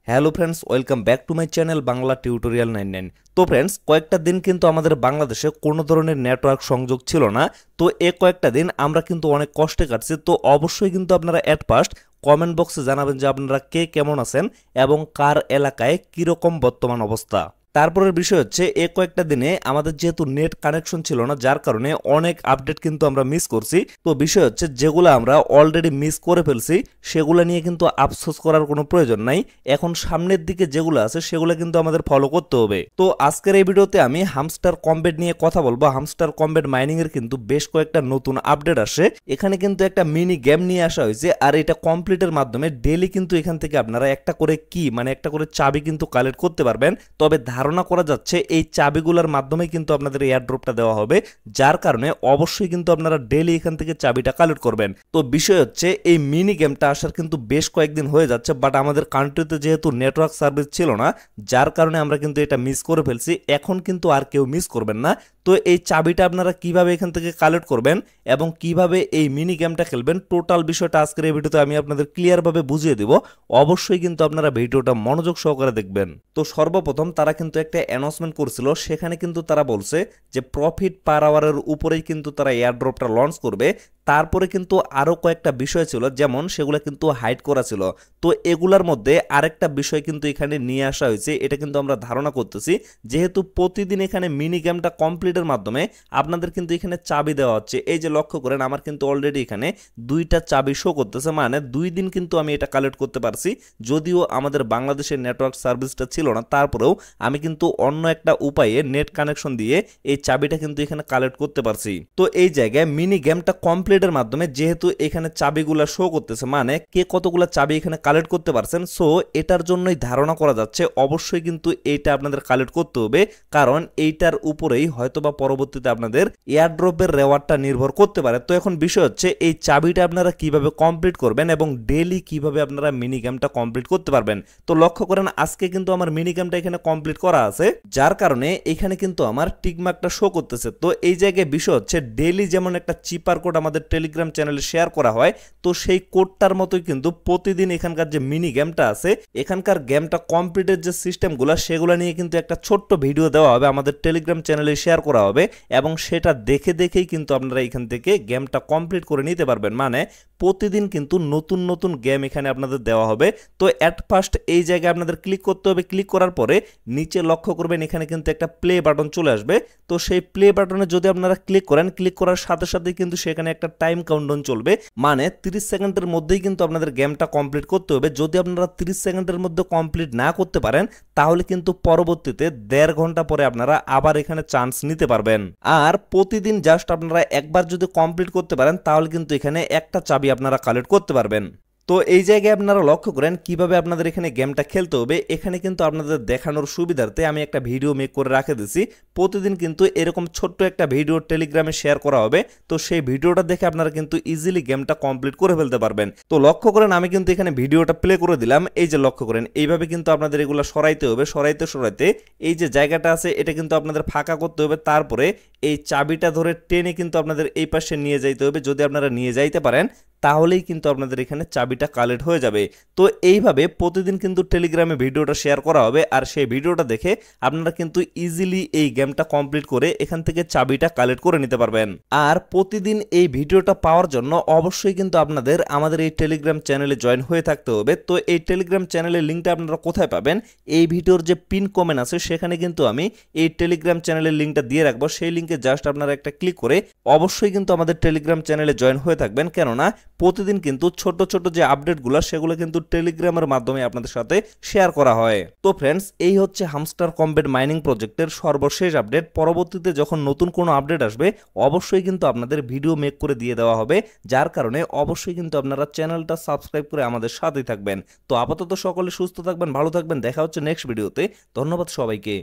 Hello friends, welcome back to my channel Bangla tutorial 99। তো friends, কয়েকটা দিন কিন্তু আমাদের বাংলাদেশে কোনো ধরনের নেটওয়ার্ক সংযোগ ছিল না। তো কয়েকটা দিন আমরা কিন্তু অনেক কষ্টে কাটছি। তো অবশ্যই কিন্তু আপনারা অ্যাট ফার্স্ট কমেন্ট বক্সে জানাবেন যে আপনারা কে কেমন আছেন এবং কার এলাকায় কীরকম বর্তমান অবস্থা। তারপরের বিষয় হচ্ছে কয়েকটা দিনে আমাদের যেহেতু নেট কানেকশন ছিল না, যার কারণে অনেক আপডেট কিন্তু আমরা মিস করছি। তো বিষয় হচ্ছে যেগুলো আমরা অলরেডি মিস করে ফেলছি সেগুলো নিয়ে কিন্তু আফসোস করার কোনো প্রয়োজন নাই। এখন সামনের দিকে যেগুলো আছে সেগুলো কিন্তু আমাদের ফলো করতে হবে। তো আজকের এই ভিডিওতে আমি হামস্টার কমব্যাট নিয়ে কথা বলবো। হামস্টার কমব্যাট মাইনিং এর কিন্তু বেশ কয়েকটা নতুন আপডেট আসে। এখানে কিন্তু একটা মিনি গেম নিয়ে আসা হয়েছে, আর এটা কমপ্লিটের মাধ্যমে ডেইলি কিন্তু এখান থেকে আপনারা একটা করে একটা করে চাবি কিন্তু কালেক্ট করতে পারবেন। তবে ধারণা করা যাচ্ছে এই চাবিগুলোর মাধ্যমে কিন্তু আপনাদের এয়ারড্রপটা দেওয়া হবে, যার কারণে অবশ্যই কিন্তু আপনারা ডেইলি এখান থেকে চাবিটা কালেক্ট করবেন। তো বিষয় হচ্ছে এই মিনি গেমটা আসার কিন্তু বেশ কয়েকদিন হয়ে যাচ্ছে, বাট আমাদের কান্ট্রিতে যেহেতু নেটওয়ার্ক সার্ভিস ছিল না, যার কারণে আমরা কিন্তু এটা মিস করে ফেলছি। এখন কিন্তু আর কেউ মিস করবেন না। তো এই চাবিটা আপনারা কিভাবে এখান থেকে কালেক্ট করবেন এবং কিভাবে এই মিনি গেমটা খেলবেন, টোটাল বিষয়টা আজকের এই ভিডিওতে আমি আপনাদের ক্লিয়ারভাবে বুঝিয়ে দেব। অবশ্যই কিন্তু আপনারা ভিডিওটা মনোযোগ সহকারে দেখবেন। তো সর্বপ্রথম তারা কিন্তু একটা অ্যানাউন্সমেন্ট করছিল, সেখানে কিন্তু তারা বলছে যে প্রফিট পার আওয়ারের উপরেই কিন্তু তারা এয়ারড্রপটা লঞ্চ করবে। তারপরে কিন্তু আরও কয়েকটা বিষয় ছিল, যেমন সেগুলো কিন্তু হাইড করা ছিল। তো এগুলার মধ্যে আরেকটা বিষয় কিন্তু এখানে নিয়ে আসা হয়েছে। এটা কিন্তু আমরা ধারণা করতেছি যেহেতু প্রতিদিন এখানে মিনি গেমটা কমপ্লিটের মাধ্যমে আপনাদের কিন্তু এখানে চাবি দেওয়া হচ্ছে। এই যে লক্ষ্য করেন, আমার কিন্তু অলরেডি এখানে 2টা চাবি শো করতেছে, মানে 2 দিন কিন্তু আমি এটা কালেক্ট করতে পারছি। যদিও আমাদের বাংলাদেশের নেটওয়ার্ক সার্ভিসটা ছিল না, তারপরেও আমি কিন্তু অন্য একটা উপায়ে নেট কানেকশন দিয়ে এই চাবিটা কিন্তু এখানে কালেক্ট করতে পারছি। তো এই জায়গায় মিনি গেমটা কমপ্লিটের মাধ্যমে যেহেতু এখানে চাবিগুলা শো করতেছে, মানে কে কতগুলা চাবি এখানে কালেক্ট করতে পারছেন, সো এটার জন্যই ধারণা করা যাচ্ছে অবশ্যই কিন্তু এইটা আপনাদের কালেক্ট করতে হবে, কারণ এইটার উপরেই হয়তোবা পরবর্তীতে আপনাদের এয়ারড্রপের রেওয়ার্ডটা নির্ভর করতে পারে। তো এখন বিষয় হচ্ছে এই চাবিটা আপনারা কিভাবে কমপ্লিট করবেন এবং ডেইলি কিভাবে আপনারা মিনি গেমটা কমপ্লিট করতে পারবেন। তো লক্ষ্য করেন, আজকে কিন্তু আমার মিনি গেমটা এখানে কমপ্লিট করা আছে, যার কারণে এখানে কিন্তু আমার টিকমার্কটা শো করতেছে। তো এই জায়গায় বিষয় হচ্ছে ডেইলি যেমন একটা চিপার কোড আমাদের টেলিগ্রাম চ্যানেলে শেয়ার করা হয়, তো সেই কোডটার মতোই কিন্তু প্রতিদিন এখানকার যে মিনি গেমটা আছে, এখানকার গেমটা কমপ্লিটের যে সিস্টেমগুলো সেগুলো নিয়ে কিন্তু একটা ছোট্ট ভিডিও দেওয়া হবে, আমাদের টেলিগ্রাম চ্যানেলে শেয়ার করা হবে এবং সেটা দেখেই কিন্তু আপনারা এখান থেকে গেমটা কমপ্লিট করে নিতে পারবেন। মানে প্রতিদিন কিন্তু নতুন নতুন গেম এখানে আপনাদের দেওয়া হবে। তো অ্যাট ফার্স্ট এই জায়গায় আপনাদের ক্লিক করতে হবে। ক্লিক করার পরে নিচে লক্ষ্য করবেন এখানে কিন্তু একটা প্লে বাটন চলে আসবে। তো সেই প্লে বাটনে যদি আপনারা ক্লিক করেন, ক্লিক করার সাথে সাথে কিন্তু সেখানে একটা টাইম কাউন্টডাউন চলবে, মানে 30 সেকেন্ডের মধ্যেই কিন্তু আপনাদের গেমটা কমপ্লিট করতে হবে। যদি আপনারা 30 সেকেন্ডের মধ্যে কমপ্লিট না করতে পারেন, তাহলে কিন্তু পরবর্তীতে 1.5 ঘন্টা পরে আপনারা আবার এখানে চান্স নিতে পারবেন। আর প্রতিদিন জাস্ট আপনারা একবার যদি কমপ্লিট করতে পারেন, তাহলে কিন্তু এখানে একটা চাবি আপনারা কালেক্ট করতে পারবেন। তো এই জায়গায় আপনারা লক্ষ্য করেন কিভাবে আপনাদের এখানে গেমটা খেলতে হবে। এখানে কিন্তু আপনাদের দেখানোর সুবিধার্থে আমি একটা ভিডিও মেক করে রাখে দিছি। প্রতিদিন কিন্তু এরকম ছোট্ট একটা ভিডিও টেলিগ্রামে শেয়ার করা হবে। তো সেই ভিডিওটা দেখে আপনারা কিন্তু ইজিলি গেমটা কমপ্লিট করে ফেলতে পারবেন। তো লক্ষ্য করেন আমি কিন্তু এখানে ভিডিওটা প্লে করে দিলাম। এই যে লক্ষ্য করেন, এইভাবে কিন্তু আপনাদের এগুলো সরাইতে হবে। সরাইতে এই যে জায়গাটা আছে এটা কিন্তু আপনাদের ফাঁকা করতে হবে। তারপরে এই চাবিটা ধরে টেনে কিন্তু আপনাদের এই পাশে নিয়ে যাইতে হবে। যদি আপনারা নিয়ে যাইতে পারেন, তাহলেই কিন্তু আপনাদের এখানে চাবিটা কালেক্ট হয়ে যাবে। তো এইভাবে প্রতিদিন কিন্তু টেলিগ্রামে ভিডিওটা শেয়ার করা হবে, আর সেই ভিডিওটা দেখে আপনারা কিন্তু ইজিলি এই গেমটা কমপ্লিট করে এখান থেকে চাবিটা কালেক্ট করে নিতে পারবেন। আর প্রতিদিন এই ভিডিওটা পাওয়ার জন্য অবশ্যই কিন্তু আপনাদের আমাদের এই টেলিগ্রাম চ্যানেলে জয়েন হয়ে থাকতে হবে। তো এই টেলিগ্রাম চ্যানেলের লিঙ্কটা আপনারা কোথায় পাবেন, এই ভিডিওর যে পিন কমেন্ট আছে সেখানে কিন্তু আমি এই টেলিগ্রাম চ্যানেলের লিঙ্কটা দিয়ে রাখবো। সেই লিঙ্কে জাস্ট আপনারা একটা ক্লিক করে অবশ্যই কিন্তু আমাদের টেলিগ্রাম চ্যানেলে জয়েন হয়ে থাকবেন, কেননা প্রতিদিন কিন্তু ছোট ছোট যে আপডেটগুলো সেগুলো কিন্তু টেলিগ্রামের মাধ্যমে আপনাদের সাথে শেয়ার করা হয়। তো ফ্রেন্ডস, এই হচ্ছে হামস্টার কমব্যাট মাইনিং প্রজেক্টের সর্বশেষ আপডেট। পরবর্তীতে যখন নতুন কোনো আপডেট আসবে অবশ্যই কিন্তু আপনাদের ভিডিও মেক করে দিয়ে দেওয়া হবে, যার কারণে অবশ্যই কিন্তু আপনারা চ্যানেলটা সাবস্ক্রাইব করে আমাদের সাথেই থাকবেন। তো আপাতত সকলে সুস্থ থাকবেন, ভালো থাকবেন। দেখা হচ্ছে নেক্সট ভিডিওতে। ধন্যবাদ সবাইকে।